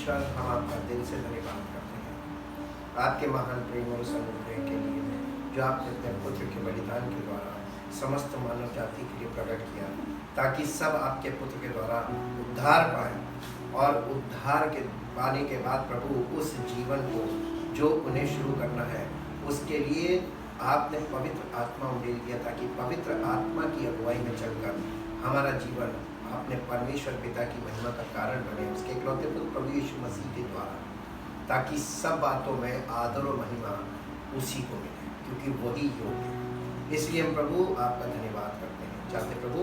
परमेश्वर, हम आपका दिल से धन्यवाद करते हैं आपके महान प्रेम और अनुग्रह के लिए जो आपने अपने पुत्र के बलिदान के द्वारा समस्त मानव जाति के लिए प्रकट किया, ताकि सब आपके पुत्र के द्वारा उद्धार पाए और उद्धार के पाने के बाद प्रभु उस जीवन को जो उन्हें शुरू करना है उसके लिए आपने पवित्र आत्मा उन्हें दिया, ताकि पवित्र आत्मा की अगुवाई में चलकर हमारा जीवन अपने परमेश्वर पिता की महिमा का कारण बने, उसके इकलौते पुत्र प्रभु यीशु मसीह के द्वारा, ताकि सब बातों में आदर और महिमा उसी को मिले, क्योंकि वही योग्य है। इसलिए हम प्रभु आपका धन्यवाद करते हैं, चाहते प्रभु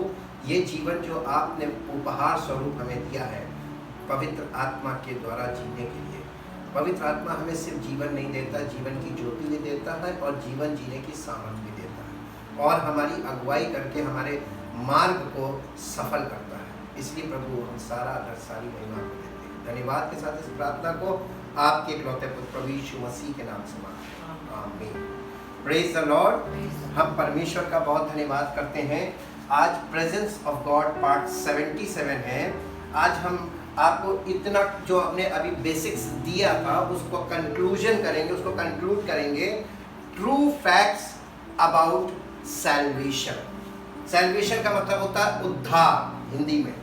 ये जीवन जो आपने उपहार स्वरूप हमें दिया है पवित्र आत्मा के द्वारा जीने के लिए। पवित्र आत्मा हमें सिर्फ जीवन नहीं देता, जीवन की ज्योति भी देता है और जीवन जीने की सामर्थ भी देता है और हमारी अगुवाई करके हमारे मार्ग को सफल करता है। इसलिए प्रभु हम सारा आदर सारी महिमा को देते हैं। धन्यवाद के साथ इस प्रार्थना को आपके इकलौते पुत्र प्रभु यीशु मसीह के नाम से मांगते हैं, आमीन। Praise the Lord. हम परमेश्वर का बहुत धन्यवाद करते हैं। आज प्रेजेंस ऑफ गॉड पार्ट 77 है। आज हम आपको इतना जो हमने अभी बेसिक्स दिया था उसको कंक्लूजन करेंगे, उसको कंक्लूड करेंगे। True facts about salvation. Salvation का मतलब होता है उद्धार हिंदी में।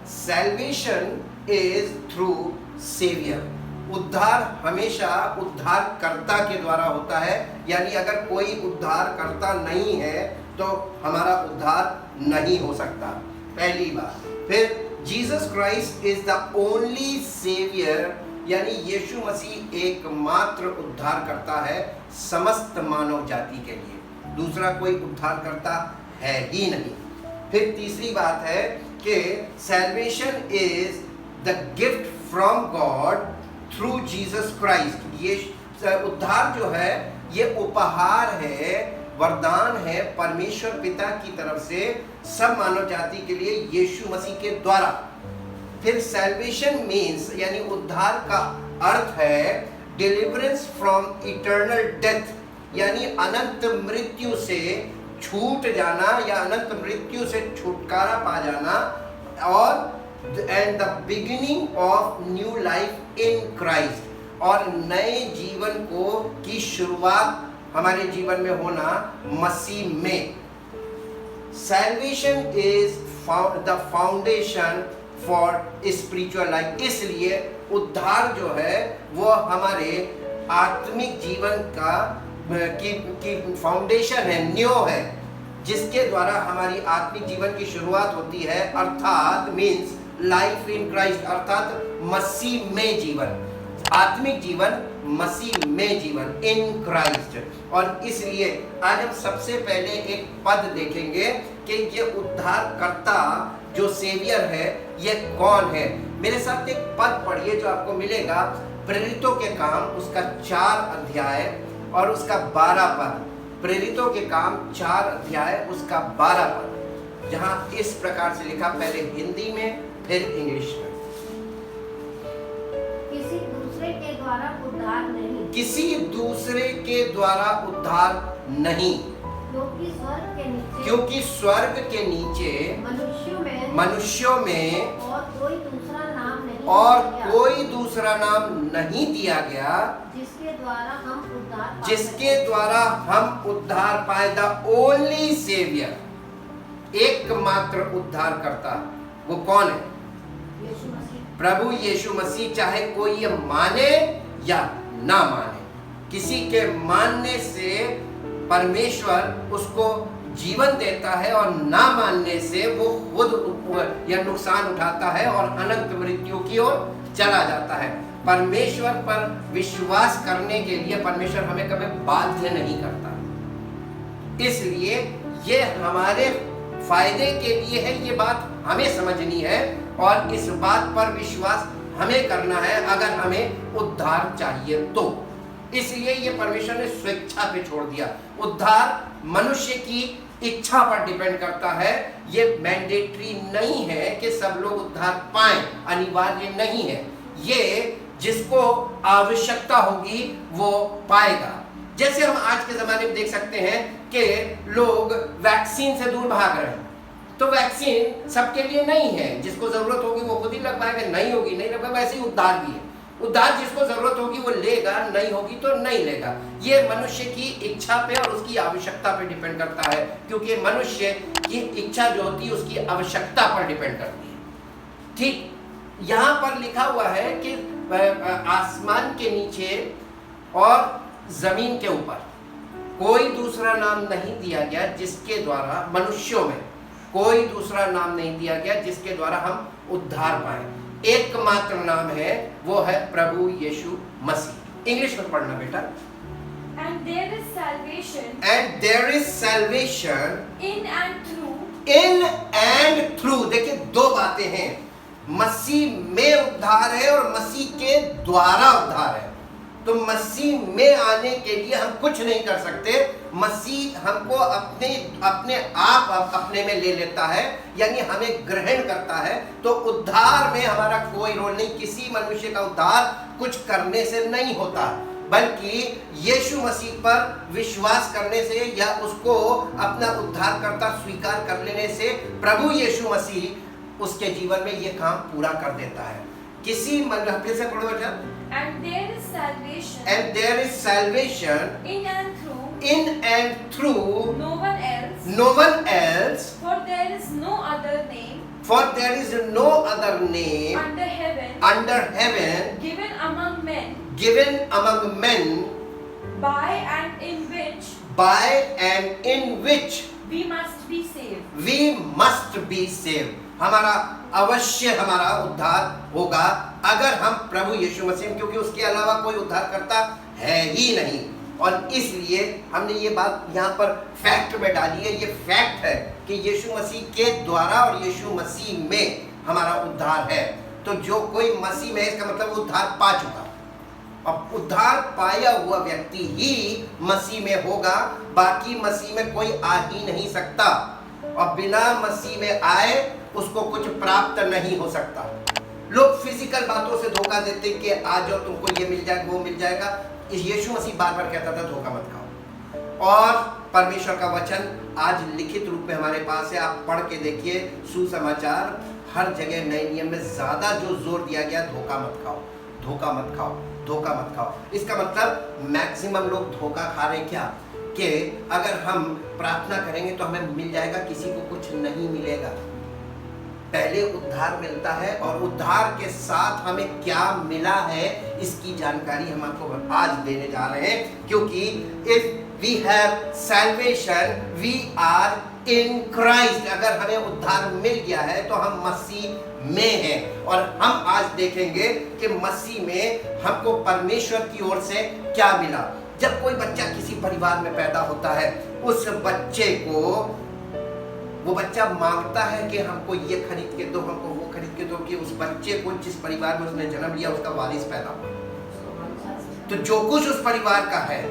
Salvation is through saviour. उद्धार हमेशा उद्धारकर्ता के द्वारा होता है, यानी अगर कोई उद्धारकर्ता नहीं है तो हमारा उद्धार नहीं हो सकता, पहली बात। फिर Jesus Christ is the only saviour, यानी यीशु मसीह एकमात्र उद्धारकर्ता है समस्त मानव जाति के लिए, दूसरा कोई उद्धारकर्ता है ही नहीं। फिर तीसरी बात है कि salvation is the gift from God through Jesus Christ. ये उद्धार जो है ये उपहार है, वरदान है परमेश्वर पिता की तरफ से सब मानव जाति के लिए यीशु मसीह के द्वारा। फिर सैल्वेशन मीन्स यानी उद्धार का अर्थ है डिलीवरेंस फ्रॉम इटर्नल डेथ, यानी अनंत मृत्यु से छूट जाना या अनंत मृत्यु से छुटकारा पा जाना, और and the beginning of new life in Christ, और नए जीवन को की शुरुआत हमारे जीवन में होना मसीह में। Salvation is the foundation for spiritual life. इसलिए उद्धार जो है वो हमारे आत्मिक जीवन का की फाउंडेशन है, न्यो है, जिसके द्वारा हमारी आत्मिक जीवन की शुरुआत होती है, अर्थात मीन्स लाइफ इन क्राइस्ट, अर्थात मसीह में जीवन, आत्मिक जीवन मसीह में जीवन, इन क्राइस्ट। और इसलिए आज हम सबसे पहले एक पद देखेंगे कि ये उद्धारकर्ता जो सेवियर है ये कौन है। मेरे साथ एक पद पढ़िए जो आपको मिलेगा प्रेरितों के काम उसका 4 अध्याय और उसका 12 पद। प्रेरितों के काम 4 अध्याय उसका 12 पद, जहां इस प्रकार से लिखा, पहले हिंदी में फिर इंग्लिश में। किसी दूसरे के द्वारा उद्धार नहीं, किसी दूसरे के द्वारा उद्धार नहीं, क्योंकि स्वर्ग के नीचे मनुष्यों में और कोई दूसरा नाम नहीं और दिया, कोई दूसरा नाम नहीं दिया गया जिसके द्वारा हम उद्धार पाए। द ओनली सेवियर, एकमात्र उद्धारकर्ता, वो कौन है? यीशु मसीह। प्रभु यीशु मसीह। चाहे कोई ये माने या ना माने, किसी के मानने से परमेश्वर उसको जीवन देता है और ना मानने से वो खुद या नुकसान उठाता है और अनंत मृत्यु की ओर चला जाता है। परमेश्वर पर विश्वास करने के लिए परमेश्वर हमें कभी बाध्य नहीं करता, इसलिए ये हमारे फायदे के लिए है। ये बात हमें समझनी है और इस बात पर विश्वास हमें करना है अगर हमें उद्धार चाहिए तो। इसलिए ये परमेश्वर ने स्वेच्छा पे छोड़ दिया। उद्धार मनुष्य की इच्छा पर डिपेंड करता है। ये मैंडेटरी नहीं है कि सब लोग उद्धार पाएं, अनिवार्य नहीं है। ये जिसको आवश्यकता होगी वो पाएगा। जैसे हम आज के ज़माने में देख सकते हैं कि लोग वैक्सीन से दूर भाग रहे हैं, तो वैक्सीन सबके लिए नहीं है। जिसको ज़रूरत होगी वो खुद ही लगवाएगा, नहीं होगी नहीं लगवाएगा। वैसे ही उद्धार भी है। उद्धार जिसको जरूरत होगी वो लेगा, नहीं होगी तो नहीं लेगा। ये मनुष्य की इच्छा पे और उसकी आवश्यकता पे डिपेंड करता है, क्योंकि मनुष्य की इच्छा जो होती है उसकी आवश्यकता पर डिपेंड करती है। ठीक यहाँ पर लिखा हुआ है कि आसमान के नीचे और जमीन के ऊपर कोई दूसरा नाम नहीं दिया गया जिसके द्वारा, मनुष्यों में कोई दूसरा नाम नहीं दिया गया जिसके द्वारा हम उद्धार पाए। एकमात्र नाम है, वो है प्रभु यीशु मसीह। इंग्लिश में पढ़ना बेटा। And there is salvation And there is salvation in and through in and through। देखिए दो बातें हैं, मसीह में उद्धार है और मसीह के द्वारा उद्धार है। तो मसीह में आने के लिए हम कुछ नहीं कर सकते, मसीह हमको अपने आप अपने में ले लेता है, यानी हमें ग्रहण करता है। तो उद्धार में हमारा कोई रोल नहीं, किसी मनुष्य का उद्धार कुछ करने से नहीं होता, बल्कि यीशु मसीह पर विश्वास करने से या उसको अपना उद्धारकर्ता स्वीकार कर लेने से प्रभु यीशु मसीह उसके जीवन में ये काम पूरा कर देता है। किसी फिर से पढ़ो बेटा। and there is salvation And there is salvation in and through no no one one else, else, for there is no other name for there is no other name under heaven given among men by and in which we must be saved। we must be saved। हमारा उद्धार होगा अगर हम प्रभु यीशु मसीह, क्योंकि उसके अलावा कोई उद्धार करता है ही नहीं। और इसलिए हमने ये बात यहाँ पर फैक्ट में डाली है। ये फैक्ट है कि यीशु मसीह के द्वारा और यीशु मसीह में हमारा उद्धार है। तो जो कोई मसीह में, इसका मतलब उद्धार पा चुका। अब उद्धार पाया हुआ व्यक्ति ही मसीह में होगा, बाकी मसीह में कोई आ ही नहीं सकता। और बिना मसीह में आए उसको कुछ प्राप्त नहीं हो सकता। लोग फिजिकल बातों से धोखा देते कि आ जाओ तुमको ये मिल जाएगा वो मिल जाएगा। यीशु मसीह बार बार कहता था धोखा मत खाओ। और परमेश्वर का वचन आज लिखित रूप में हमारे पास है, आप पढ़ के देखिए सुसमाचार, हर जगह नए नियम में ज्यादा जो जोर दिया गया, धोखा मत खाओ, धोखा मत खाओ, धोखा मत खाओ। इसका मतलब मैक्सिमम लोग धोखा खा रहे क्या, कि अगर हम प्रार्थना करेंगे तो हमें मिल जाएगा, किसी को कुछ नहीं मिलेगा। पहले उद्धार मिलता है और उद्धार के साथ हमें क्या मिला है इसकी जानकारी हम आपको आज देने जा रहे हैं। क्योंकि if we have salvation we are in Christ. अगर हमें उद्धार मिल गया है तो हम मसीह में हैं। और हम आज देखेंगे कि मसीह में हमको परमेश्वर की ओर से क्या मिला। जब कोई बच्चा किसी परिवार में पैदा होता है, उस बच्चे को वो बच्चा मांगता है कि हमको ये खरीद के दो, हमको वो खरीद के दो, कि उस बच्चे को जिस परिवार में उसने जन्म लिया उसका वारिस पैदा हो। तो जो कुछ उस परिवार का है,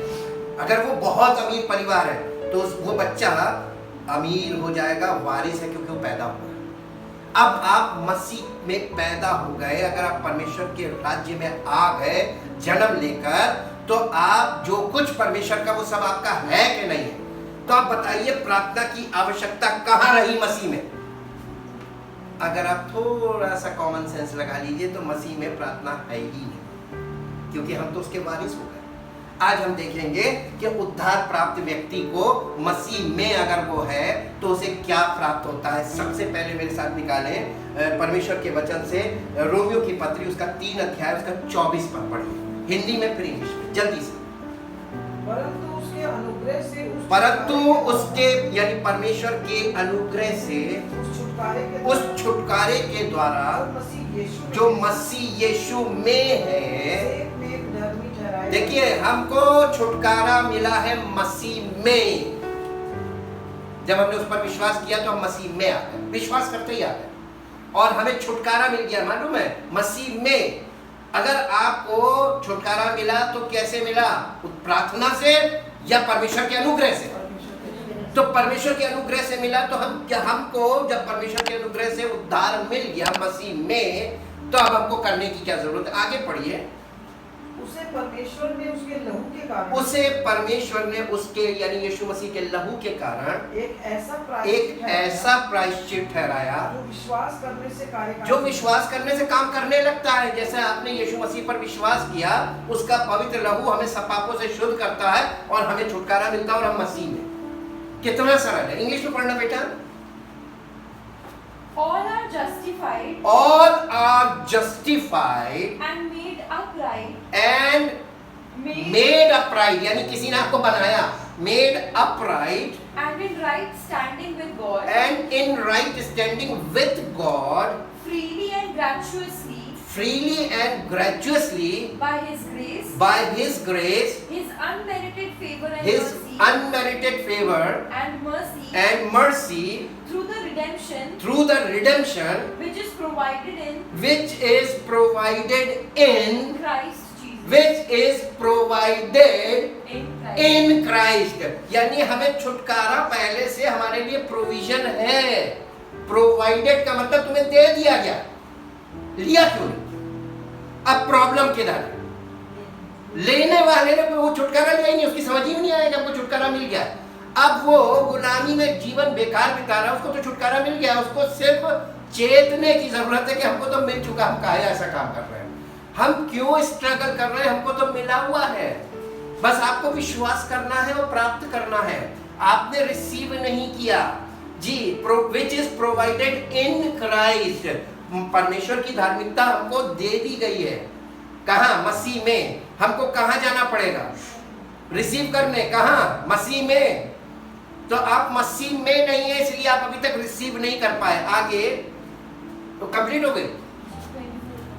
अगर वो बहुत अमीर परिवार है तो वो बच्चा अमीर हो जाएगा, वारिस है, क्योंकि वो पैदा हुआ। अब आप मसीह में पैदा हो गए, अगर आप परमेश्वर के राज्य में आ गए जन्म लेकर, तो आप जो कुछ परमेश्वर का वो सब आपका है कि नहीं है। तो आप बताइए प्रार्थना की आवश्यकता कहाँ रही मसीह में। अगर आप थोड़ा सा कॉमन सेंस लगा लीजिए तो मसीह में प्रार्थना है ही नहीं, क्योंकि हम तो उसके वारिस हो गए। आज हम देखेंगे कि उद्धार प्राप्त व्यक्ति को मसीह में अगर वो है तो उसे क्या प्राप्त होता है। सबसे पहले मेरे साथ निकालें परमेश्वर के वचन से रोमियो की पत्री, उसका 3 अध्याय उसका 24 पद पढ़िए, हिंदी में फिर इंग्लिश में, जल्दी से। परंतु उसके यानी परमेश्वर के अनुग्रह से उस छुटकारे के द्वारा जो मसीह यीशु में है। देखिए हमको छुटकारा मिला है मसीह में। जब हमने उस पर विश्वास किया तो हम मसीह में आ गए, विश्वास करते ही आ गए, और हमें छुटकारा मिल गया। मालूम है मसीह में अगर आपको छुटकारा मिला तो कैसे मिला, प्रार्थना से या परमेश्वर के अनुग्रह से। तो परमेश्वर के अनुग्रह से मिला। तो हमको जब परमेश्वर के अनुग्रह से उद्धार मिल गया मसीह में, तो अब हमको करने की क्या जरूरत है। आगे पढ़िए। उसे परमेश्वर ने उसके लहू के कारण उसे परमेश्वर ने उसके यानी यीशु मसीह के लहू के कारण एक ऐसा प्रायश्चित ठहराया जो विश्वास करने से कार्य जो विश्वास करने से काम करने लगता है। जैसे आपने यीशु मसीह पर विश्वास किया, उसका पवित्र लहू हमें सब पापों से शुद्ध करता है और हमें छुटकारा मिलता है और हम मसीह में। कितना सरल है। इंग्लिश में पढ़ना बेटा। All are justified All are justified and made upright, and made upright, यानी किसी ने आपको बनाया, made upright and in right standing with God, and in right standing with God, freely and gratuitously, by His grace, His unmerited favor and His mercy, unmerited favor and mercy, through the redemption which is provided in Christ Jesus. which is provided In Christ. in Christ। यानी हमें छुटकारा पहले से हमारे लिए provision है। Provided का मतलब तुम्हें दे दिया गया, लिया क्यों नहीं? अब प्रॉब्लम किधर है? लेने वाले ने वो छुटकारा लिया ही नहीं, उसकी समझ ही नहीं आया जब वो छुटकारा मिल गया। अब वो गुलामी में जीवन बेकार बिता रहा है, उसको तो छुटकारा मिल गया, उसको सिर्फ चेतने की जरूरत है कि हमको तो मिल चुका, हम काहे ऐसा काम कर रहे हैं, हम क्यों स्ट्रगल कर रहे हैं, हमको तो मिला हुआ है। बस आपको विश्वास करना है और प्राप्त करना है। आपने रिसीव नहीं किया जी, which is provided in Christ. परमेश्वर की धार्मिकता हमको दे दी गई है। कहाँ? मसीह में। हमको कहाँ जाना पड़ेगा रिसीव करने? कहाँ? मसीह में। तो आप मसीह में नहीं है, इसलिए आप अभी तक रिसीव नहीं कर पाए। आगे तो कंप्लीट हो गई,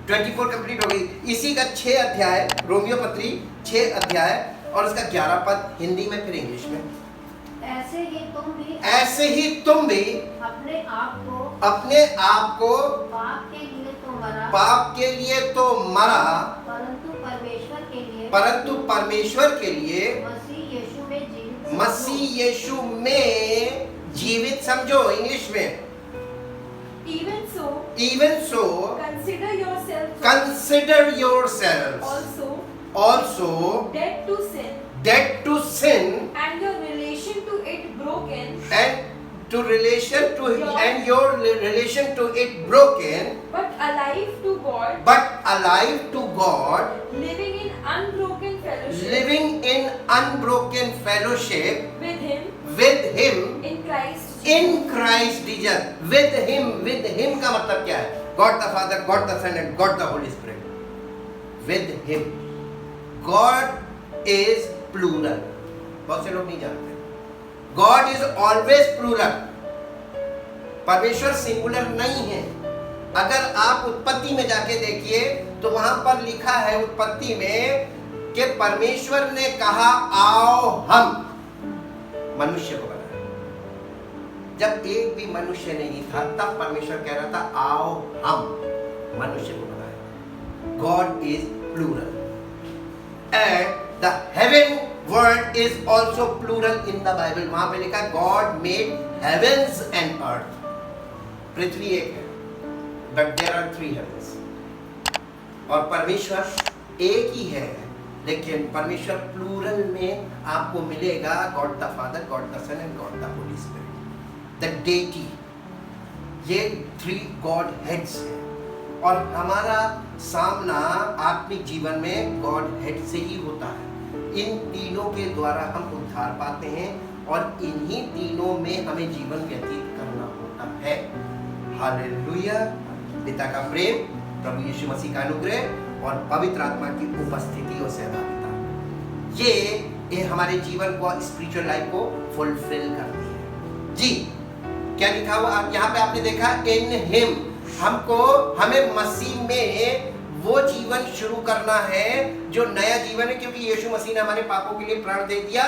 24 कंप्लीट हो गई। इसी का 6 अध्याय रोमियो पत्री 6 अध्याय और उसका 11 पद हिंदी में फिर इंग्लिश में। ऐसे ही तुम भी अपने आप को पाप के लिए तो मरा परंतु परमेश्वर के लिए मसीह यीशु में जीवित समझो। इंग्लिश में even so consider yourselves also dead to sin and your relation to it broken, and your relation to it broken, but alive to God, living in unbroken fellowship with Him in Christ Jesus. With Him का मतलब क्या है? God the Father, God the Son and God the Holy Spirit. With Him. God is plural. बहुत से लोग नहीं जानते। God is always plural. परमेश्वर सिंगुलर नहीं है। अगर आप उत्पत्ति में जाके देखिए तो वहां पर लिखा है उत्पत्ति में कि परमेश्वर ने कहा आओ हम मनुष्य को बनाए। जब एक भी मनुष्य नहीं था तब परमेश्वर कह रहा था आओ हम मनुष्य को बनाए। God is plural and the heaven word is also plural in the Bible। वहां पे लिखा God made heavens and earth। पृथ्वी एक है but there are 3 heavens। और परमेश्वर एक ही है लेकिन परमेश्वर प्लूरल में आपको मिलेगा God the Father, God the Son and God the Holy Spirit। The deity, ये 3 God heads है और हमारा सामना आत्मिक जीवन में God head से ही होता है। इन तीनों के द्वारा हम उद्धार पाते हैं और इन्हीं तीनों में हमें जीवन व्यतीत करना होता है। हालेलुया। पिता का प्रेम, प्रभु यीशु मसीह का अनुग्रह और पवित्र आत्मा की उपस्थिति और सहभागिता ये हमारे जीवन को स्पिरिचुअल लाइफ को फुलफिल करती है। जी क्या लिखा हुआ आप यहाँ पे आपने देखा इन हिम। हमें मसीह में वो जीवन शुरू करना है जो नया जीवन है, क्योंकि यीशु मसीह ने हमारे पापों के लिए प्राण दे दिया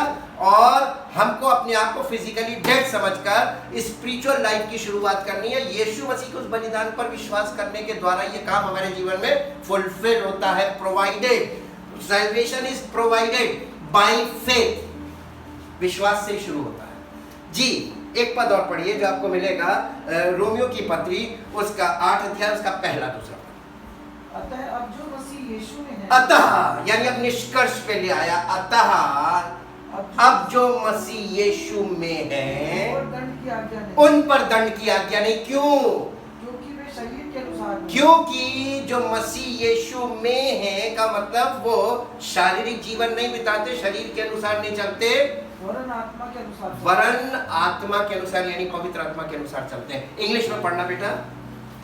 और हमको अपने आप को फिजिकली डेड समझकर स्पिरिचुअल लाइफ की शुरुआत करनी है। यीशु मसीह के उस बलिदान पर विश्वास करने के द्वारा ये काम हमारे जीवन में फुलफिल होता है। Provided, salvation is provided by faith. विश्वास से शुरू होता है। जी एक पद और पढ़िए जो आपको मिलेगा रोमियो की पत्री उसका 8 अध्याय उसका 1-2 पद। अतः अब जो मसीह यीशु में है, अतः यानी अब निष्कर्ष पे ले आया, अतः अब जो मसीह यीशु में है और दंड की आज्ञा नहीं, उन पर दंड की आज्ञा नहीं। क्यों? क्योंकि वे शरीर के अनुसार नहीं, क्योंकि जो मसीह यीशु में है का मतलब वो शारीरिक जीवन नहीं बिताते, शरीर के अनुसार नहीं चलते, वरन आत्मा के अनुसार, वरन आत्मा के अनुसार यानी पवित्र आत्मा के अनुसार चलते हैं। इंग्लिश में पढ़ना बेटा।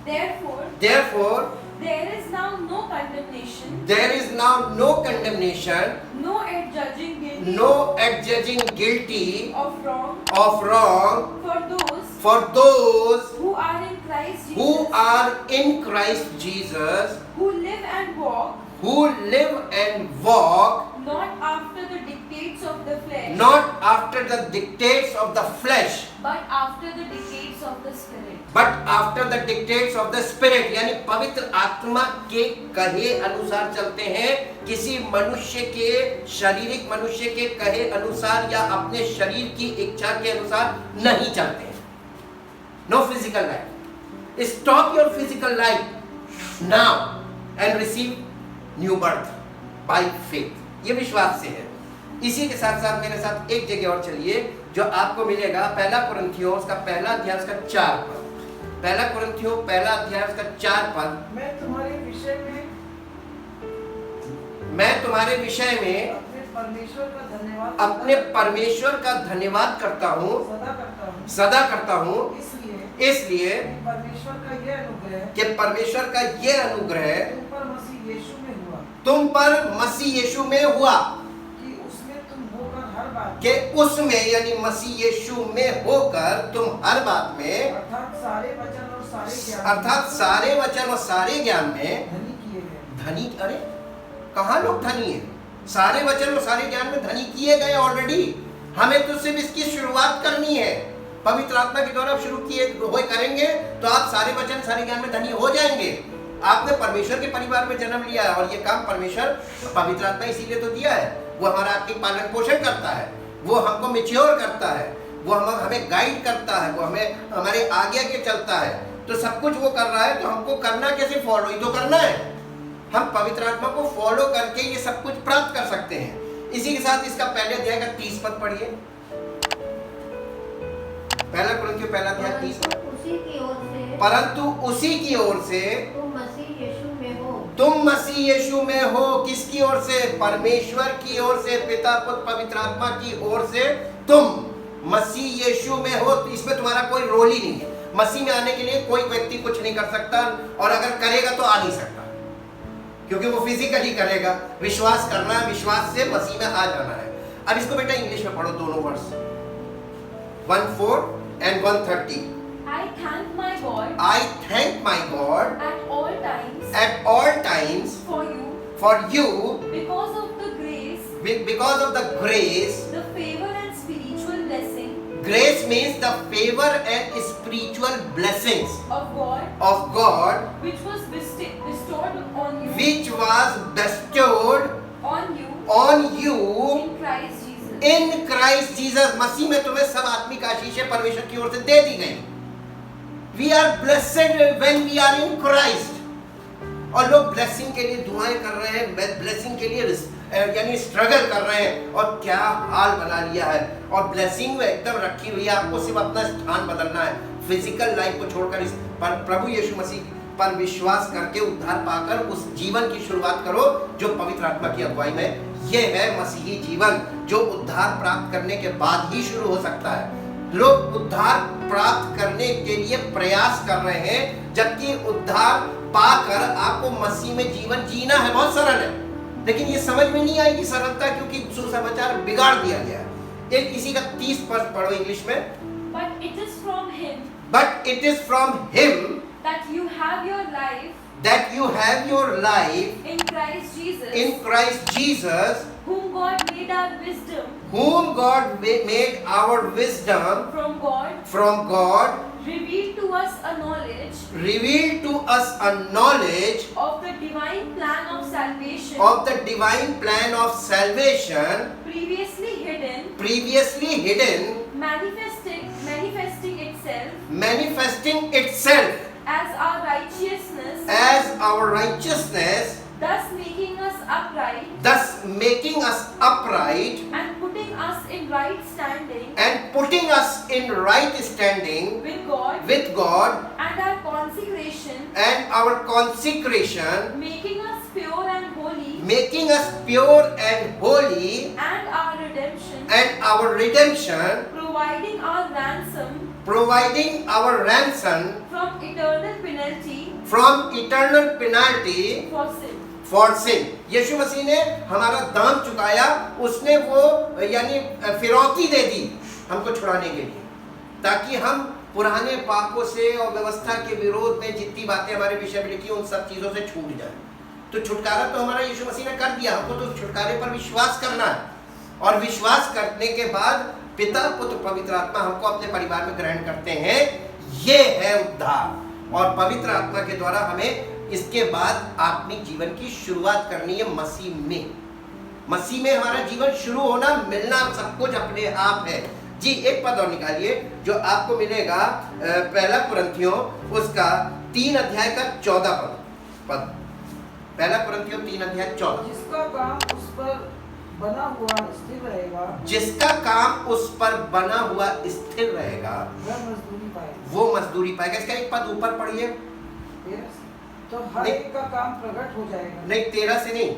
Therefore, there is now no condemnation, there is now no condemnation, no adjudging guilty no adjudging guilty of wrong of wrong for those for those who are in Christ Jesus, who are in Christ Jesus, who live and walk who live and walk not after the dictates of the flesh, not after the dictates of the flesh, but after the dictates of the Spirit. but after the dictates of the Spirit, यानी पवित्र आत्मा के कहे अनुसार चलते हैं, किसी मनुष्य के, शारीरिक मनुष्य के कहे अनुसार या अपने शरीर की इच्छा के अनुसार नहीं चलते हैं। No physical life. Stop your physical life now and receive new birth by faith. ये विश्वास से है। इसी के साथ साथ मेरे साथ एक जगह और चलिए जो आपको मिलेगा, पहला कुरिन्थियों उसका पहला अध्याय उसका 4 पद। पहला कुरिन्थियों पहला अध्याय उसका 4 पद। मैं तुम्हारे विषय में अपने परमेश्वर का धन्यवाद करता हूँ, सदा करता हूँ, इसलिए कि परमेश्वर का ये अनुग्रह तुम पर मसीह यीशु में हुआ, कि उसमें यानी मसीह यीशु में होकर तुम हर बात में, अर्थात सारे वचन और सारे ज्ञान में धनी। अरे कहाँ लोग धनी है? सारे वचन और सारे ज्ञान में धनी किए गए ऑलरेडी। हमें तो सिर्फ इसकी शुरुआत करनी है। पवित्र आत्मा के द्वारा शुरू किए हुए करेंगे तो आप सारे वचन सारे ज्ञान में धनी हो जाएंगे। आपने परमेश्वर के परिवार में जन्म लिया है और ये काम परमेश्वर पवित्र आत्मा इसीलिए तो दिया है। वो हमारा आपकी पालन पोषण करता है, वो हमको मैच्योर करता है, वो हमें गाइड करता है, वो हमें हमारे आगे के चलता है। तो सब कुछ वो कर रहा है, तो हमको करना कैसे? फॉलो ही तो करना है। हम पवित्र आत्मा को फॉलो करके ये सब कुछ प्राप्त कर सकते हैं। इसी के साथ इसका पहले अध्याय का 30 पद पढ़िए। पहला कुरिन्थियों पहला अध्याय 30 पद। परंतु उसी की ओर से तुम मसीह यीशु में हो। किसकी ओर से? परमेश्वर की ओर से, पिता पुत्र पवित्र आत्मा की ओर से तुम मसीह यीशु में हो। तो इसमें तुम्हारा कोई रोल ही नहीं है। मसीह में आने के लिए कोई व्यक्ति कुछ नहीं कर सकता, और अगर करेगा तो आ नहीं सकता, क्योंकि वो फिजिकली करेगा। विश्वास करना है, विश्वास से मसीह में आ जाना है। अब इसको बेटा इंग्लिश में पढ़ो, दोनों verse 1:4 and 1:30। I thank my God at all times for you because of the grace, the favor and spiritual blessing grace means the favor and spiritual blessings of God which was bestowed on you which was bestowed on you in Christ in Christ Jesus. Jesus। मसीह में तुम्हें सब आत्मिक आशीषें परमेश्वर की ओर से दे दी गई। We are blessed when we are in Christ। और लोग ब्लेसिंग के लिए दुआएं कर रहे हैं, ब्लेसिंग के लिए यानी स्ट्रगल कर रहे हैं, और क्या हाल बना लिया है। और ब्लेसिंग में एकदम रखी हुई है, आपको सिर्फ अपना स्थान बदलना है। फिजिकल लाइफ को छोड़कर इस पर प्रभु यीशु मसीह पर विश्वास करके उद्धार पाकर उस जीवन की शुरुआत करो जो पवित्र आत्मा की अगुवाई में। ये है मसीही जीवन जो उद्धार प्राप्त करने के बाद ही शुरू हो सकता है। लोग उद्धार प्राप्त करने के लिए प्रयास कर रहे हैं, जबकि उद्धार पाकर आपको मसीह में जीवन जीना है। बहुत सरल है, लेकिन ये समझ में नहीं आएगी सरलता, क्योंकि सुसमाचार बिगाड़ दिया गया है। एक इसी का 30 पद पढ़ो इंग्लिश में। But it is from him that you have your life in Christ Jesus, whom God made our wisdom from God revealed to us a knowledge of the divine plan of salvation previously hidden manifesting itself as as our righteousness as our righteousness, thus making us upright thus making us upright and putting us in right standing and putting us in right standing with God with God and our consecration, and our consecration, making us pure and holy, making us pure and holy, and our redemption, and our redemption, providing our ransom providing our ransom from eternal penalty from eternal penalty for sin. For sin. Yeshu Masih ने हमारा दाम चुकाया, उसने वो यानी फिरौती दे दी हमको छुड़ाने के लिए, ताकि हम पुराने पापों से और व्यवस्था के विरोध में जितनी बातें हमारे विषय में लिखी उन सब चीजों से छूट जाए। तो छुटकारा तो हमारा यीशु मसीह ने कर दिया, हमको तो छुटकारे पर विश्वास करना है, और विश्वास करने के बाद पिता पुत्र पवित्र आत्मा हमको अपने परिवार में ग्रहण करते हैं। ये है उद्धार, और पवित्र आत्मा के द्वारा हमें इसके बाद आत्मिक जीवन की शुरुआत करनी है मसीह में। मसीह में हमारा जीवन शुरू होना, मिलना सब कुछ अपने आप है। जी एक पद और निकालिए जो आपको मिलेगा पहला कुरिन्थियों उसका 3 अध्याय का 14 पद। पहला कुरिन्थियों 3 अध्याय 14। जिसका काम उस पर बना हुआ स्थिर रहेगा, जिसका काम उस पर बना हुआ स्थिर रहेगा वह मजदूरी पाएगा। वो मजदूरी पाएगा। इसका एक पद ऊपर पढ़िए। तो हर नहीं। एक का काम प्रकट हो जाएगा। नहीं 13 से नहीं,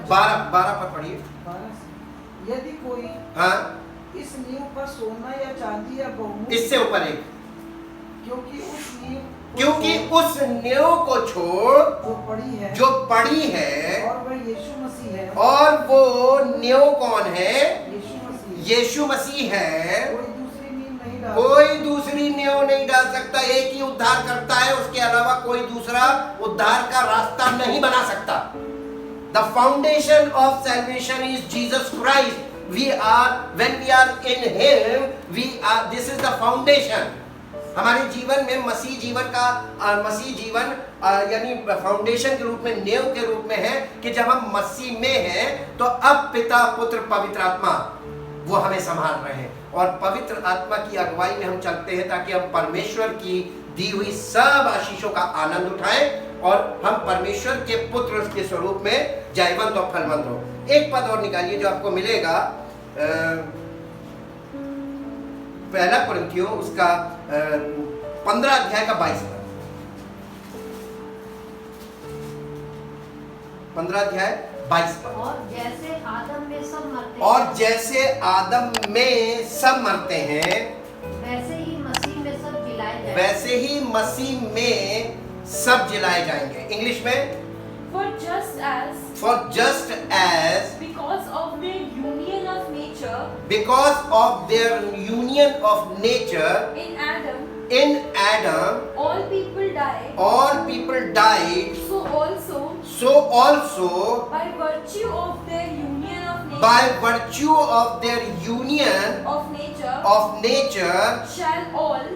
12 पद पढ़िए। 12 से। यदि कोई हाँ इस नींव पर सोना या चांदी या बहुमूल्य, इससे ऊपर एक, क्योंकि उस नींव को क्योंकि छोड़ उस नींव को छोड़ जो पड़ी है है और वह यीशु मसीह है। और वो नींव कौन है? यीशु मसीह। यीशु मसीह है। कोई दूसरी नींव नहीं डाल कोई दूसरी नींव नहीं डाल सकता, एक ही उद्धार करता है, उसके अलावा कोई दूसरा उद्धार का रास्ता नहीं बना सकता। The foundation of salvation is Jesus Christ. When we are in Him, this is the foundation. हमारे जीवन में मसीह जीवन यानी फाउंडेशन के रूप में, नींव के रूप में है कि जब हम मसीह में हैं तो अब पिता पुत्र पवित्र आत्मा वो हमें संभाल रहे हैं, और पवित्र आत्मा की अगुवाई में हम चलते हैं ताकि हम परमेश्वर की दी हुई सब आशीषों का आनंद उठाएं और हम परमेश्वर के पुत्र के स्वरूप में जयवंत और फलवंत हो। एक पद और निकालिए जो आपको मिलेगा पहला कुरिन्थियों उसका 15 अध्याय का 22 पद। 15 अध्याय 22 पद। और जैसे आदम में सब मरते और हैं, जैसे आदम में सब मरते हैं, वैसे ही मसीह में सब जिलाए जाएंगे। वैसे ही मसीह में सब जिलाए जाएंगे। इंग्लिश में For just as because of their union of nature in Adam, all people died, so also by virtue of their union of nature, by virtue of their union of nature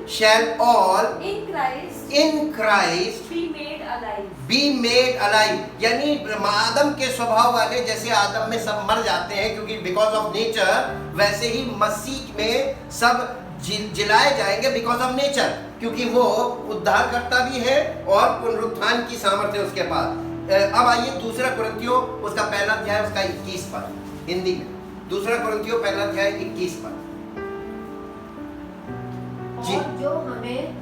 shall all in Christ be made alive। यानी आदम के स्वभाव वाले जैसे आदम में सब मर जाते हैं क्योंकि बिकॉज ऑफ नेचर, वैसे ही मसीह में सब जिलाए जाएंगे बिकॉज ऑफ नेचर, क्योंकि वो उद्धारकर्ता भी है और पुनरुत्थान की सामर्थ्य उसके पास। अब आइए दूसरा कुरिन्थियों उसका पहला अध्याय उसका 21 पद हिंदी में। दूसरा कुरिन्थियों पहला अध्याय 21 पद। जी।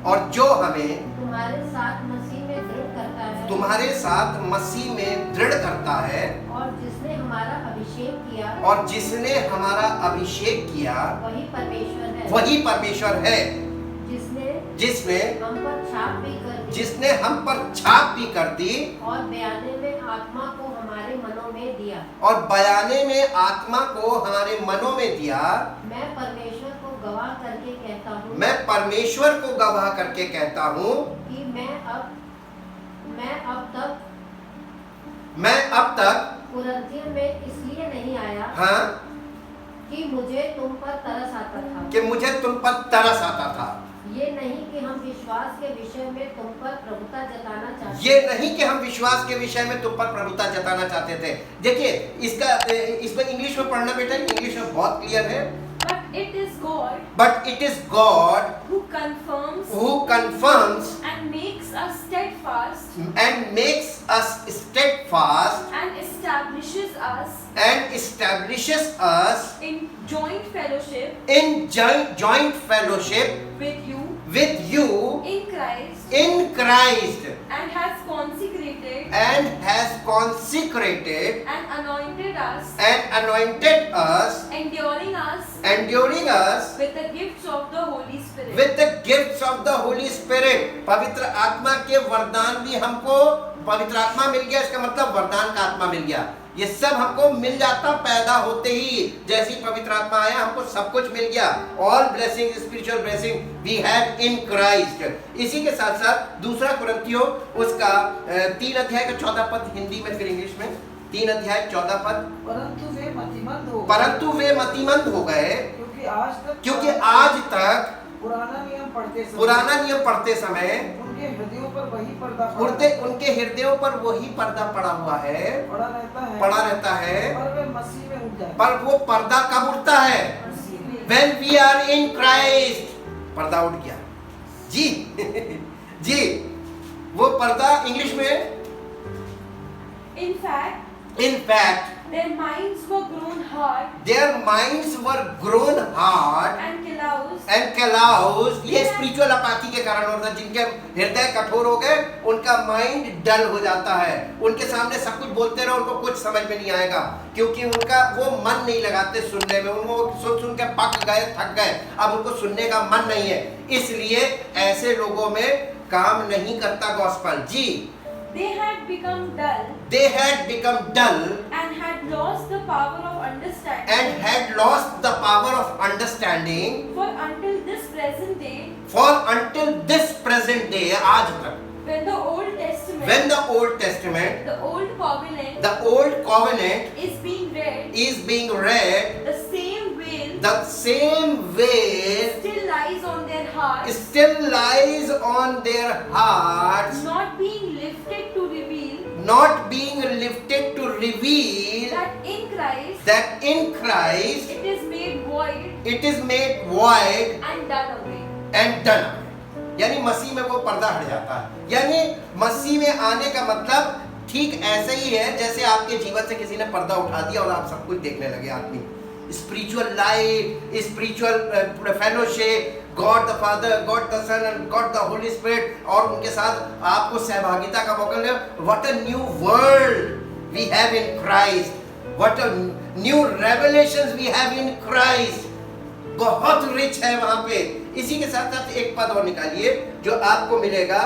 और जो हमें तुम्हारे साथ मसीह में दृढ़ करता है, तुम्हारे साथ मसीह में दृढ़ करता है, और जिसने हमारा अभिषेक किया, और जिसने हमारा अभिषेक किया वही परमेश्वर है, वही परमेश्वर है, जिसने हम पर छाप भी कर दी, जिसने हम पर छाप भी कर दी, और बयाने में आत्मा को हमारे मनों में दिया। और बयाने में आत्मा को हमारे मनों में दिया। मैं परमेश्वर को गवाह करके कहता हूँ, मैं परमेश्वर को गवाह करके कहता हूँ कि मैं अब तक कुरिन्थियों में इसलिए नहीं आया हाँ कि मुझे तुम पर तरस आता था। कि मुझे तुम पर तरस आता था। ये नहीं कि हम विश्वास के विषय में तुम पर प्रभुता जताना चाहते, ये नहीं कि हम विश्वास के विषय में तुम पर प्रभुता जताना चाहते थे। देखिए इसमें इंग्लिश में पढ़ना बेटा, इंग्लिश में बहुत क्लियर है। But it is God who confirms and makes us steadfast and makes us steadfast and establishes us in joint fellowship in joint fellowship with you with you in Christ, and has consecrated and anointed us, enduring us with the gifts of the Holy Spirit. with the gifts of the Holy Spirit. पवित्र आत्मा के वरदान भी हमको, पवित्र आत्मा मिल गया, इसका मतलब वरदान का आत्मा मिल गया। ये सब हमको मिल जाता पैदा होते ही, जैसी पवित्र आत्मा आया हमको सब कुछ मिल गया। All blessing, spiritual blessing we have in Christ. इसी के साथ साथ दूसरा कुरिन्थियों उसका 3 अध्याय का 14 पद, हिंदी में फिर इंग्लिश में, 3 अध्याय 14 पद। परंतु वे मतिमंद हो गए, क्योंकि आज तक पुराना नियम पढ़ते समय उनके हृदयों पर वही पर्दा उनके हृदयों पर वही पर्दा पड़ा हुआ है, पड़ा रहता है। पर वे मसीह में उठ जाते हैं। पर वो पर्दा कब उठता है? When we are in Christ, पर्दा उठ गया जी। जी, वो पर्दा इंग्लिश में In fact, their minds were grown hard and calloused। ये स्पिरिचुअल अपाथी के कारण होता है, जिनके हृदय कठोर हो गए उनका माइंड डल हो जाता है। उनके सामने सब कुछ बोलते रहो, उनको कुछ समझ में नहीं आएगा, क्योंकि उनका वो मन नहीं लगाते सुनने में। उनको सुन के पक गए, थक गए, अब उनको सुनने का मन नहीं है, इसलिए ऐसे लोगों में काम नहीं करता गॉस्पेल जी। They had become dull and had lost the power of understanding. For until this present day, आज तक, when the Old Testament, the Old Covenant is being read, the same veil still lies on their hearts, not being lifted to reveal that in Christ it is made void and done away. यानी मसीह में वो पर्दा हट जाता है। यानी मसीह में आने का मतलब ठीक ऐसे ही है जैसे आपके जीवन से किसी ने पर्दा उठा दिया और आप सब कुछ देखने लगे। आदमी spiritual life, spiritual fellowship, God the Father, God the Son and God the Holy Spirit, और उनके साथ आपको सहभागिता का मौका मिला। What a new world we have in Christ, what a new revelations we have in Christ. बहुत rich है वहां पे। इसी के साथ साथ एक पद और निकालिए जो आपको मिलेगा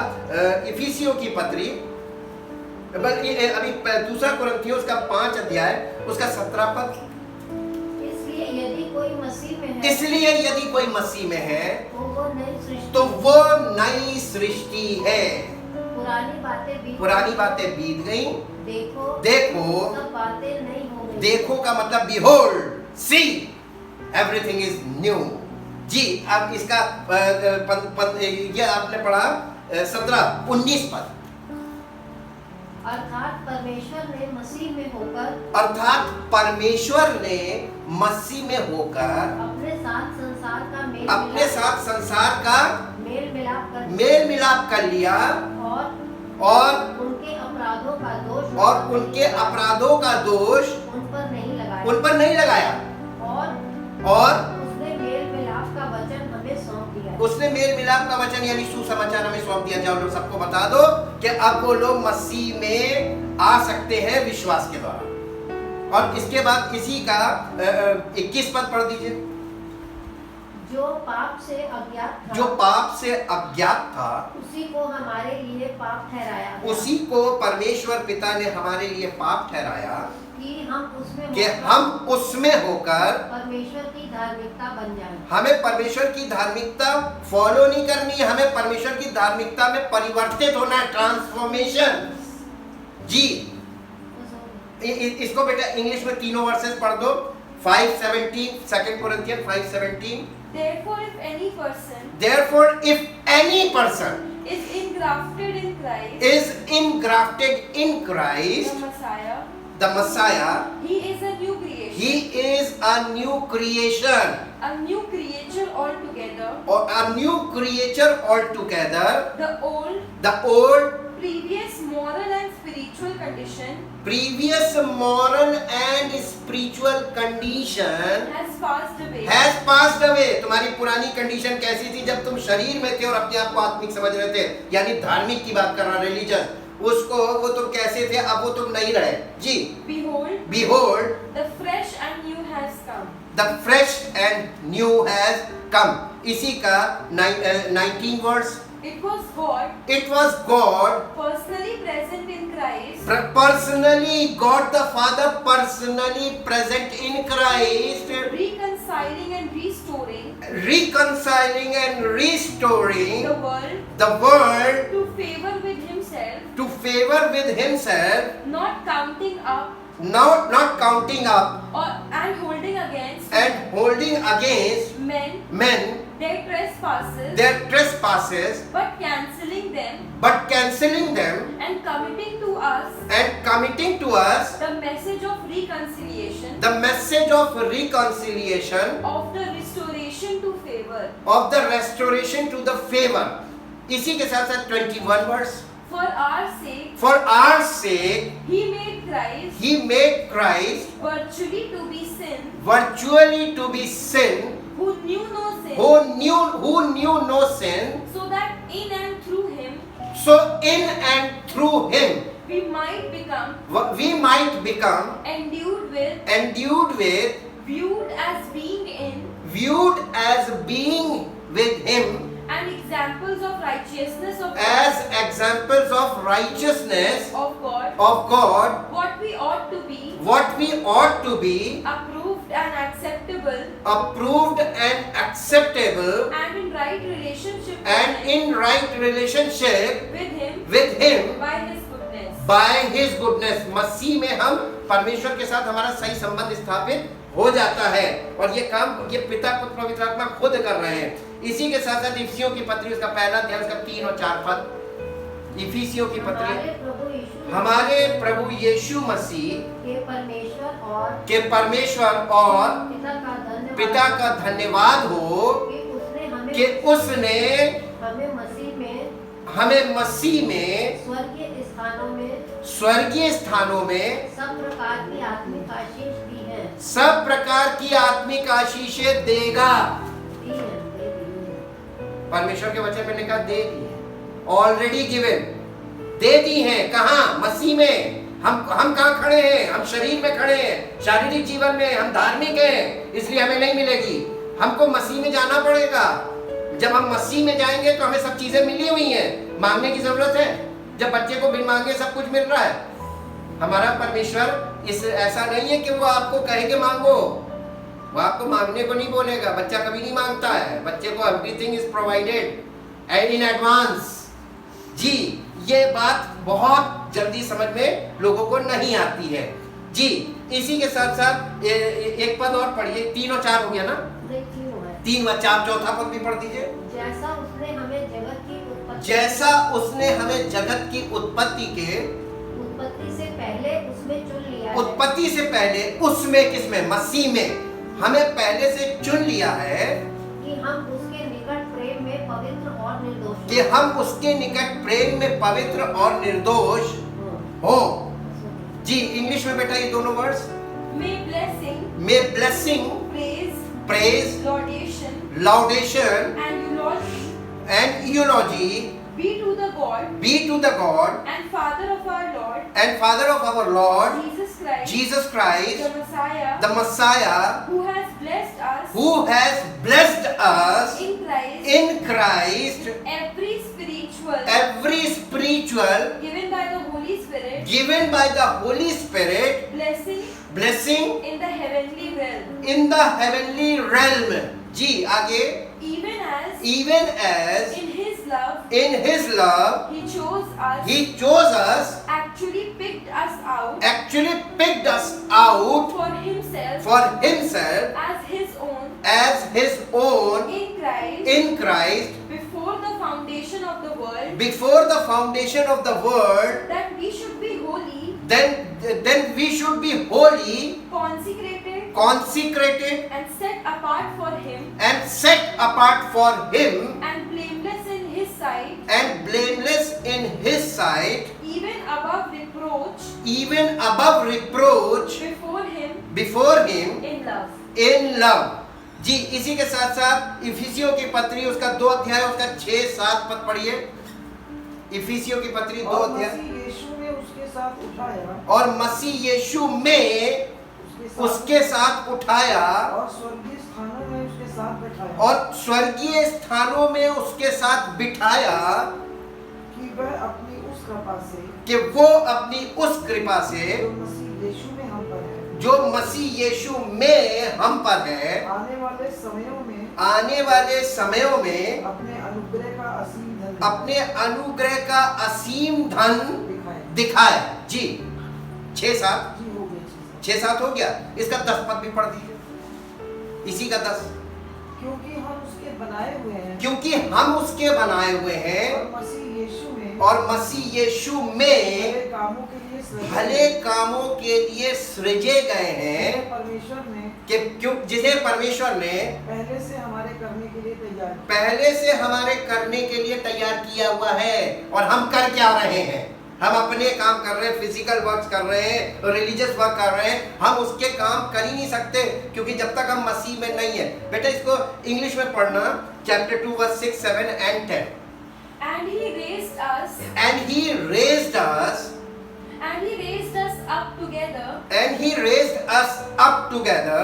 इफिसियों की पत्री, अभी दूसरा कुरिन्थियों उसका 5 अध्याय उसका 17 पद। इसलिए यदि कोई मसीह में है तो वो नई सृष्टि है। पुरानी बातें बीत गई, देखो सब बातें नई हो गई। देखो का मतलब behold, see, everything is new जी। अब इसका ये आपने पढ़ा 17-19 पद। अर्थात परमेश्वर ने मसीह में होकर अपने साथ संसार का मेल मिलाप कर लिया और उनके अपराधों का दोष उन पर नहीं लगाया और उसने मेल मिलाप का वचन यानी सुसमाचार हमें सौंप दिया। जाओ लोग सबको बता दो कि अब वो लोग मसीह में आ सकते हैं विश्वास के द्वारा। और इसके बाद इसी का 21 पद पढ़ दीजिए। जो पाप से अज्ञात था उसी को हमारे लिए पाप ठहराया, उसी को परमेश्वर पिता ने हमारे लिए पाप ठहराया कि हम उसमें होकर परमेश्वर की धार्मिकता बन जाएं। हमें परमेश्वर की धार्मिकता फॉलो नहीं करनी है, हमें परमेश्वर की धार्मिकता में परिवर्तित होना है, ट्रांसफॉर्मेशन जी। इसको बेटा इंग्लिश में तीनों वर्सेस पढ़ दो। 5:17, 2 Corinthians 5:17। Therefore, if any person is engrafted in Christ, the Messiah, he is a new creation. He is a new creation. A new creature altogether. or a new creature altogether. The old previous moral and spiritual condition previous moral and spiritual condition has passed away. has passed away. तुम्हारी पुरानी condition कैसी थी जब तुम शरीर में थे और अपने आप को आत्मिक समझ रहे थे, यानी धार्मिक की बात कर रहा, रिलीजियस, उसको वो तुम कैसे थे, अब वो तुम नहीं रहे जी. Behold, the fresh and new has come. The fresh and new has come. इसी का 19 verse. It was God personally present in Christ, personally, God the Father personally present in Christ, reconciling and restoring the world to favor with himself, not counting up and holding against men their trespasses, but cancelling them and committing to us the message of reconciliation of the restoration to favor. इसी के साथ साथ 21 verse. For our sake he made Christ virtually to be sin, who knew no sin, so that in and through him we might become endued with, viewed as being with him, and examples of righteousness of God, what we ought to be, approved and acceptable, and in right relationship with him by his goodness. मसीह में हम परमेश्वर के साथ हमारा सही संबंध स्थापित हो जाता है, और ये काम ये पिता पुत्र पवित्र आत्मा खुद कर रहे हैं. इसी के साथ साथ इफिसियों की पत्री उसका पहला अध्याय उसका 3 और 4 पद. इफिसियों की पत्री हमारे प्रभु यीशु मसीह के परमेश्वर और पिता का धन्यवाद हो कि उसने हमें मसीह में स्वर्गीय स्थानों में सब प्रकार की आत्मिक आशीषें देगा. परमेश्वर के वचन में लिखा दे दी है, ऑलरेडी गिवन, दे दी हैं. कहाँ? मसीह में. हम कहाँ खड़े हैं? हम शरीर में खड़े हैं, शारीरिक जीवन में हम धार्मिक हैं, इसलिए हमें नहीं मिलेगी. हमको मसीह में जाना पड़ेगा. जब हम मसीह में जाएंगे तो हमें सब चीजें मिली हुई हैं. मांगने की जरूरत है? जब बच्चे को बिन मांगे सब कुछ मिल रहा है. हमारा परमेश्वर ऐसा नहीं है कि वो आपको कहेंगे मांगो, वो आपको मांगने को नहीं बोलेगा. बच्चा कभी नहीं मांगता है. बच्चे को everything is provided and in advance. जी, ये बात बहुत जल्दी समझ में लोगों को नहीं आती है. जी, इसी के साथ साथ एक पद और पढ़िए. 3 और 4 हो गया ना? 3 व 4 चौथा पद भी पढ़ दीजिए. जैसा उसने हमें जगत की उत्पत्ति से पहले उसमें किसमें? मसीह में हमें पहले से चुन लिया है कि हम उसके निकट प्रेम में पवित्र और निर्दोष हो. जी, इंग्लिश में बेटा ये दोनों words. may blessing, praise, laudation and eulogy be to the God and Father of our Lord Jesus Christ, the Messiah, who has blessed us in Christ every spiritual given by the Holy Spirit blessing in the heavenly realm. जी, आगे. Even as in his love he chose us, actually picked us out for himself as his own in Christ before the foundation of the world, that we should be holy, consecrated and set apart for him set apart for him and blameless in his sight, and blameless in his sight, even above reproach, even above reproach before him in love. love. जी, इसी के साथ साथ इफिसियों की पत्री उसका 2 अध्याय उसका 6-7 पद पढ़िए। इफिसियों की पत्री 2 और अध्याय। मसीह यीशु में उसके साथ उठाया, और मसीह यीशु में उसके साथ उठाया, और स्वर्गीय स्थानों में उसके साथ बैठाया, और स्वर्गीय स्थानों में उसके साथ बिठाया, कि वह अपनी उस कृपा से, कि वो अपनी उस कृपा से जो मसीह यीशु में हम पर है, जो मसीह यीशु में हम पर है, आने वाले समयों में अपने अनुग्रह का असीम धन अपने अनुग्रह का असीम धन दिखाए। दिखाए। जी, 6-7 जी हो गई चीज़। 6-7 हो गया। इसका 10 पद भी पढ़ दीजिए, इसी का 10। क्योंकि हम उसके बनाए हुए हैं, क्योंकि हम उसके बनाए हुए हैं, और मसीह यीशु में और मसीह यीशु में भले कामों के लिए सृजे भले कामों के लिए सृजे गए हैं, जिन्हें परमेश्वर ने कि क्यों जिसे परमेश्वर ने पहले से हमारे करने के लिए तैयार किया। पहले से हमारे करने के लिए तैयार किया हुआ है। और हम कर क्या रहे हैं? हम अपने काम कर रहे हैं, फिजिकल वर्क कर रहे हैं, रिलीजियस वर्क कर रहे हैं। हम उसके काम कर ही नहीं सकते, क्योंकि जब तक हम मसीह में नहीं है। बेटा इसको इंग्लिश में पढ़ना, chapter 2 verse 6, 7 and 10। And he raised us And he raised us up together and he raised us up together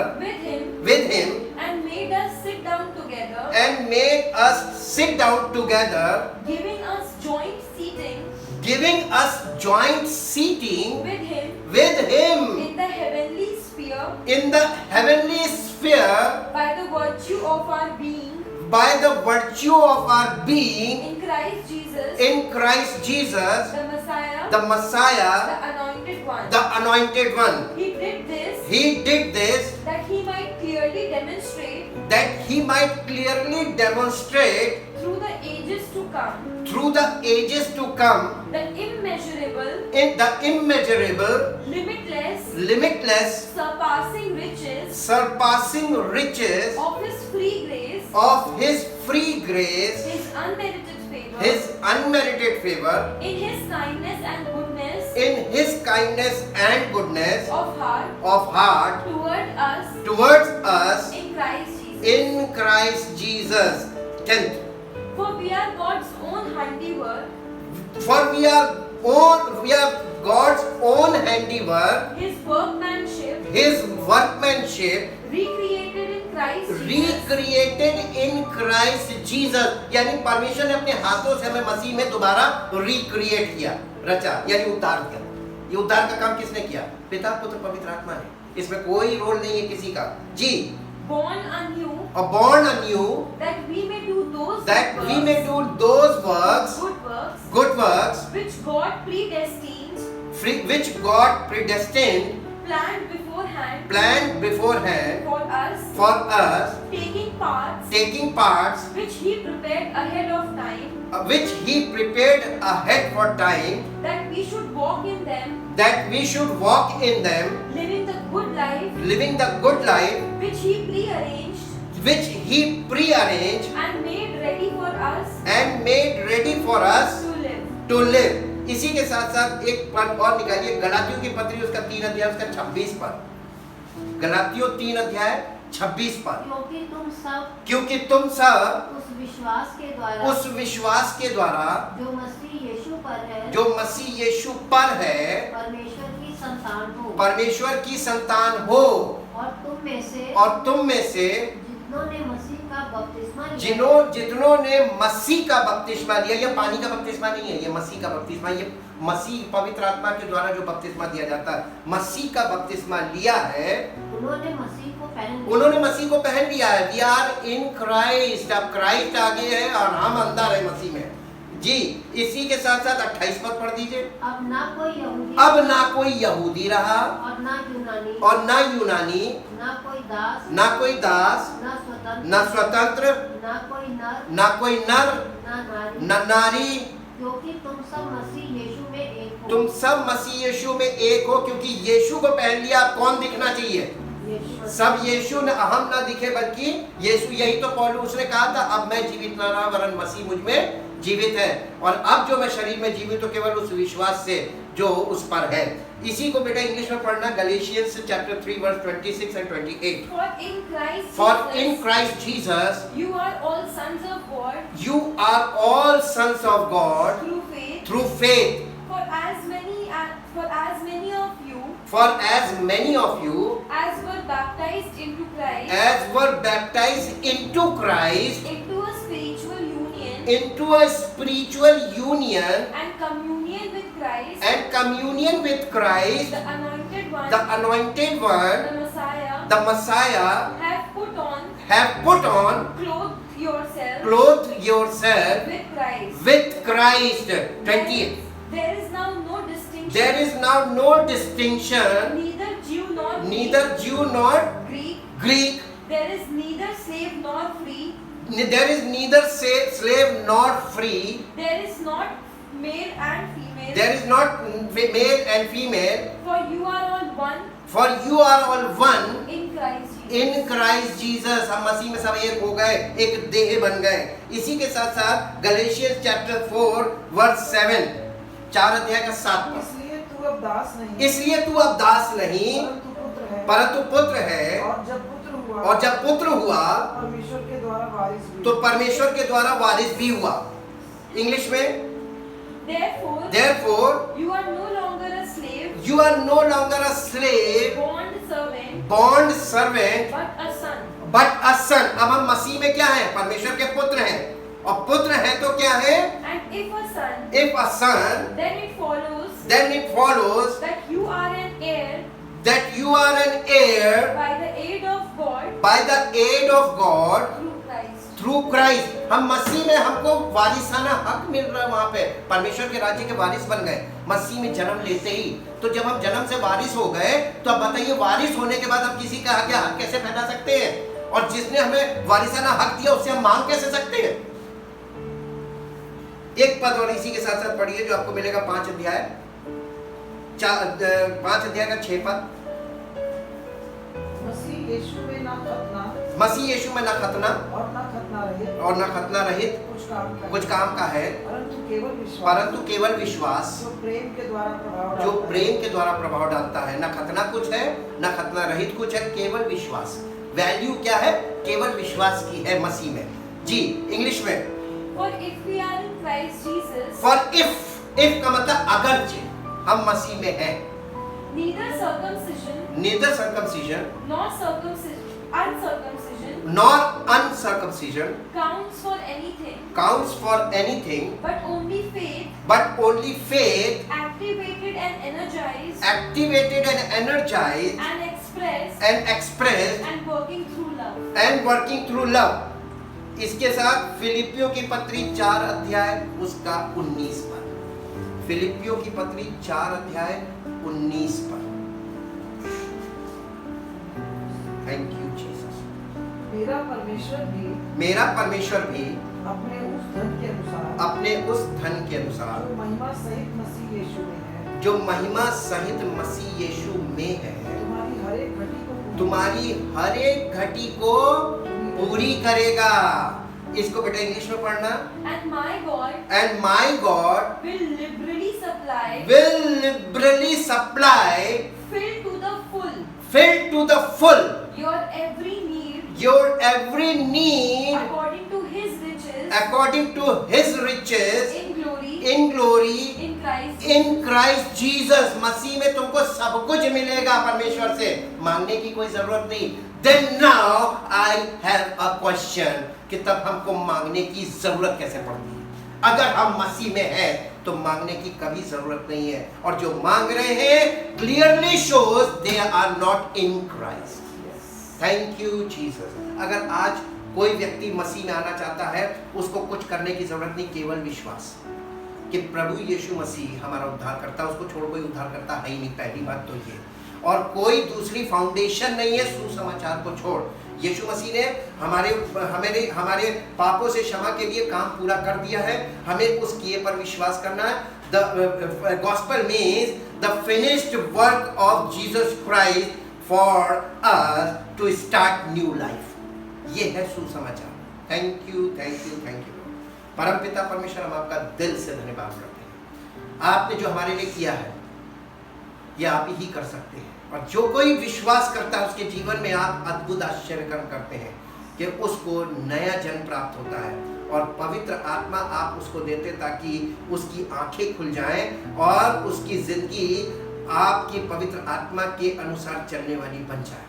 with him and made us sit down together, and made us sit down together, giving us joint seating giving us joint seating with him with him in the heavenly sphere in the heavenly sphere by the virtue of our being by the virtue of our being in Christ Jesus, in Christ Jesus, the Messiah, the Messiah, the anointed one. the anointed one. He did this He did this that he might clearly demonstrate that he might clearly demonstrate through the ages to come through the ages to come the immeasurable, in the immeasurable, limitless, surpassing riches of his free grace, of his free grace, his unmerited favor, in his kindness and goodness of heart towards us us in Christ Jesus. in Christ Jesus. 10th. For we are God's own handiwork, For we are God's own handiwork, his workmanship, his workmanship, recreated in Christ Jesus. यानी परमेश्वर ने अपने हाथों से हमें मसीह में दोबारा recreate किया, रचा, यानी उद्धार किया। ये उद्धार का काम किसने किया? पिता, पुत्र, पवित्र आत्मा ने। इसमें कोई रोल नहीं है किसी का। जी, born anew, born anew, that we may do those good works which God predestined, which God predestined, planned beforehand for us, taking parts which he prepared ahead of time, which he prepared ahead for time, that we should walk in them, living the good life, which he prearranged and made ready for us to live. इसी के साथ साथ एक पद और निकालिए, गलातियों की पत्री उसका 3 अध्याय उसका 26 पद। गलातियों 3 अध्याय 26 पद। क्योंकि तुम सब उस विश्वास के द्वारा जो मसीह यीशु पर है परमेश्वर की संतान हो, और तुम में से जितनों ने मसीह का बपतिस्मा लिया। ये पानी का बपतिस्मा नहीं है, ये मसीह का बपतिस्मा। ये मसीह पवित्र आत्मा के द्वारा जो बपतिस्मा दिया जाता है, मसीह का बपतिस्मा लिया है, उन्होंने मसीह को पहन लिया है। We are in Christ. अब क्राइस्ट आगे है और हम अंदर है मसीह में। जी, इसी के साथ साथ 28 पद पढ़ दीजिए। अब ना कोई यहूदी रहा और ना यूनानी, ना कोई दास, ना स्वतंत्र, ना कोई नर, ना नारी, क्योंकि तुम सब मसीह यीशु में एक हो। तुम सब मसीह यीशु में एक हो। क्योंकि यीशु को पहन लिया, अब कौन दिखना चाहिए? यीशु सब यीशु न अहम ना दिखे बल्कि यीशु। यही तो पौलुस ने कहा था, अब मैं जीवित न रहा वरन मसीह मुझ में जीवित है, और अब जो मैं शरीर में जीवित हूं केवल उस विश्वास से जो उस पर है। इसी को बेटा इंग्लिश में पढ़ना, Galatians chapter 3 verse 26 and 28। For in Christ Jesus you are all sons of God you are all sons of God through faith. through faith. For as many of you For as many of you as were baptized into Christ, as were baptized into Christ into a spiritual union into a spiritual union and communion with Christ, and communion with Christ, the anointed one, the anointed one, the the Messiah, Messiah, have put on, clothed yourself with Christ. with Christ. 20. There is now no distinction. There is now no distinction, neither Jew nor neither Jew nor Greek. Greek. There is neither slave nor free. There is neither slave nor free. There is not male and female. There is not male and female. For you are all one For you are all one in Christ Jesus. in Christ Jesus. हम मसीह में सब एक हो गए, एक देह बन गए। इसी के साथ साथ गलेशियंस चैप्टर 4 वर्स 7, 4 अध्याय का 7 पद। इसलिए तू अब दास नहीं, इसलिए तू अब दास नहीं परंतु पुत्र परंतु पुत्र है। है, और जब पुत्र हुआ परमेश्वर के द्वारा वारिस भी। तो परमेश्वर के द्वारा वारिस भी हुआ। इंग्लिश में Therefore, you are no longer a slave, you are no longer a slave, bond servant, servant, but a son. but a son. अब हम मसीह में क्या हैं? परमेश्वर के पुत्र हैं, और पुत्र हैं तो क्या है? And if a son, If a son, then it follows that you are an heir you are an heir by the aid of God by the aid of God through Christ. Through Christ. हम मसीह में हमको वारिसाना हक मिल रहा है, वहां पे परमेश्वर के राज्य के वारिस बन गए मसीह में जन्म लेते ही। तो जब हम जन्म से वारिस हो गए, तो अब बताइए वारिस होने के बाद हम किसी का आगे हक कैसे फैला सकते हैं? और जिसने हमें वारिसाना हक दिया उससे हम मांग कैसे सकते हैं? एक पद और इसी के साथ साथ पढ़िए जो आपको मिलेगा 5 अध्याय 5 अध्याय का 6 पद। मसीह यीशु में ना खतना मसीह यीशु में न खतना और ना खतना रहित कुछ काम का है, परंतु केवल विश्वास जो प्रेम के द्वारा प्रभाव डालता है। न खतना कुछ है, न खतना रहित कुछ है, केवल विश्वास। वैल्यू क्या है? केवल विश्वास की है मसीह में। जी इंग्लिश में, For if we are in Christ Jesus, For if का मतलब अगर जे हम मसीह में हैं, neither circumcision nor uncircumcision counts for anything, but only faith activated and energized and expressed and working through love. इसके साथ फिलिपियों की पत्री 4 अध्याय उसका 19 पद। फिलिपियों की पत्री 4 अध्याय 19 पद। Thank you Jesus. मेरा परमेश्वर भी अपने उस धन के अनुसार जो महिमा सहित मसीह यीशु में है तुम्हारी हर एक घटी को पूरी करेगा। इसको बेटा इंग्लिश में पढ़ना। And my God will liberally supply fill to the full your every need according to his riches in glory in Christ Jesus। मसीह में तुमको सब कुछ मिलेगा परमेश्वर से, मांगने की कोई जरूरत नहीं। Then now I have a question कि तब हमको मांगने की जरूरत कैसे पड़ती है? अगर हम मसीह में हैं तो मांगने की कभी जरूरत नहीं है, और जो मांग रहे हैं clearly shows they are not in Christ। Thank you Jesus। अगर आज कोई व्यक्ति मसीह में आना चाहता है, उसको कुछ करने की जरूरत नहीं, केवल विश्वास कि प्रभु यीशु मसीह हमारा उद्धार करता है, उसको छोड़ कोई उद्धार करता है ही नहीं। पहली बात तो ये, और कोई दूसरी फाउंडेशन नहीं है सुसमाचार को छोड़। यीशु मसीह ने हमारे पापों से क्षमा के लिए काम पूरा कर दिया है, हमें उस किए पर विश्वास करना है। The gospel means the finished work of Jesus Christ for us to start new life. ये है सुसमाचार. Thank you. परमपिता परमेश्वर, हम आपका दिल से धन्यवाद करते हैं. आपने जो हमारे लिए किया है ये आप ही कर सकते हैं, और जो कोई विश्वास करता है उसके जीवन में आप अद्भुत आश्चर्यकर्म करते हैं कि उसको नया जन्म प्राप्त होता है, और पवित्र आत्मा आप उसको देते ताकि उसकी आंखें खुल जाएं और उसकी जिंदगी आपकी पवित्र आत्मा के अनुसार चलने वाली बन जाए,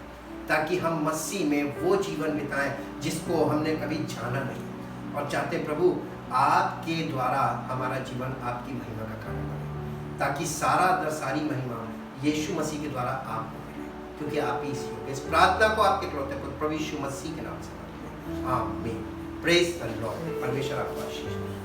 ताकि हम मसीह में वो जीवन बिताएं जिसको हमने कभी जाना नहीं. और चाहते प्रभु आपके द्वारा हमारा जीवन आपकी महिमा का कारण बने, ताकि सारी महिमा यीशु मसीह के द्वारा आपको मिले, क्योंकि आप ही इसी योग्य. इस प्रार्थना को आपके इकलौते पुत्र प्रभु यीशु मसीह के नाम से मांगते हैं. आमीन. Praise the Lord. परमेश्वर आपको आशीष दे.